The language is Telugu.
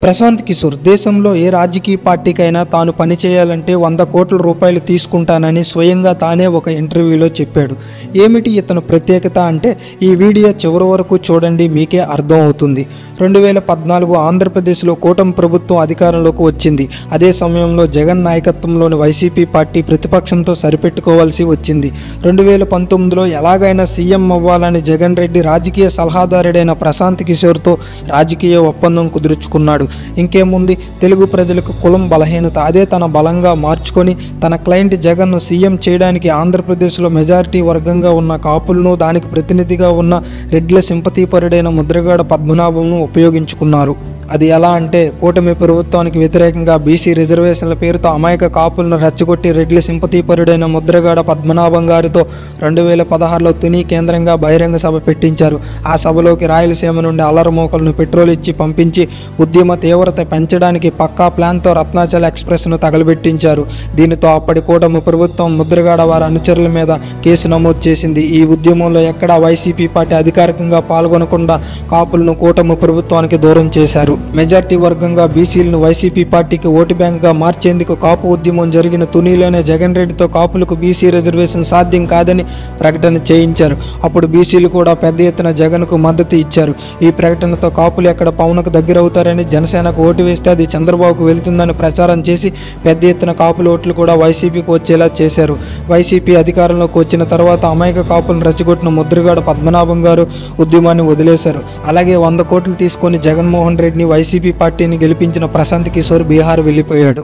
ప్రశాంత్ కిషోర్ దేశంలో ఏ రాజకీయ పార్టీకైనా తాను పనిచేయాలంటే 100 కోట్ల రూపాయలు తీసుకుంటానని స్వయంగా తానే ఒక ఇంటర్వ్యూలో చెప్పాడు. ఏమిటి ఇతను ప్రత్యేకత అంటే ఈ వీడియో చివరి వరకు చూడండి, మీకే అర్థం అవుతుంది. 2014 ఆంధ్రప్రదేశ్లో కూటమి ప్రభుత్వం అధికారంలోకి వచ్చింది. అదే సమయంలో జగన్ నాయకత్వంలోని వైసీపీ పార్టీ ప్రతిపక్షంతో సరిపెట్టుకోవాల్సి వచ్చింది. 2019లో ఎలాగైనా సీఎం అవ్వాలని జగన్ రెడ్డి రాజకీయ సలహాదారుడైన ప్రశాంత్ కిషోర్తో రాజకీయ ఒప్పందం కుదుర్చుకున్నాడు. ఇంకేముంది, తెలుగు ప్రజలకు కులం బలహీనత అదే తన బలంగా మార్చుకొని తన క్లయింట్ జగన్ను సీఎం చేయడానికి ఆంధ్రప్రదేశ్లో మెజారిటీ వర్గంగా ఉన్న కాపులను, దానికి ప్రతినిధిగా ఉన్న రెడ్ల సింపతీపరుడైన ముద్రగడ పద్మనాభంను ఉపయోగించుకున్నారు. అది ఎలా అంటే కూటమి ప్రభుత్వానికి వ్యతిరేకంగా బీసీ రిజర్వేషన్ల పేరుతో అమాయక కాపులను రెచ్చగొట్టి రెడ్ల సింపతీపరుడైన ముద్రగడ పద్మనాభం గారితో 2016లో తుని కేంద్రంగా బహిరంగ సభ పెట్టించారు. ఆ సభలోకి రాయలసీమ నుండి అల్లరమోకలను పెట్రోల్ ఇచ్చి పంపించి ఉద్యమ తీవ్రత పెంచడానికి పక్కా ప్లాన్తో రత్నాచల ఎక్స్ప్రెస్ను తగలబెట్టించారు. దీనితో అప్పటి కూటమి ప్రభుత్వం ముద్రగడ వారి అనుచరుల మీద కేసు నమోదు చేసింది. ఈ ఉద్యమంలో ఎక్కడా వైసీపీ పార్టీ అధికారికంగా పాల్గొనకుండా కాపులను కూటమి ప్రభుత్వానికి దూరం చేశారు. మెజార్టీ వర్గంగా బీసీలను వైసీపీ పార్టీకి ఓటు బ్యాంక్గా మార్చేందుకు కాపు ఉద్యమం జరిగిన తునిలోనే జగన్ రెడ్డితో కాపులకు బీసీ రిజర్వేషన్ సాధ్యం కాదని ప్రకటన చేయించారు. అప్పుడు బీసీలు కూడా పెద్ద ఎత్తున జగన్కు మద్దతు ఇచ్చారు. ఈ ప్రకటనతో కాపులు ఎక్కడ పవన్కు దగ్గరవుతారని, జనసేనకు ఓటు వేస్తే అది చంద్రబాబుకు వెళుతుందని ప్రచారం చేసి పెద్ద ఎత్తున కాపుల ఓట్లు కూడా వైసీపీకి వచ్చేలా చేశారు. వైసీపీ అధికారంలోకి వచ్చిన తర్వాత అమాయక కాపులను రెచ్చగొట్టిన ముద్రగడ పద్మనాభం గారు ఉద్యమాన్ని వదిలేశారు. అలాగే 100 కోట్లు తీసుకొని జగన్మోహన్ రెడ్డిని వైసీపీ పార్టీని గెలిపించిన ప్రశాంత్ కిషోర్ బీహార్ వెళ్ళిపోయాడు.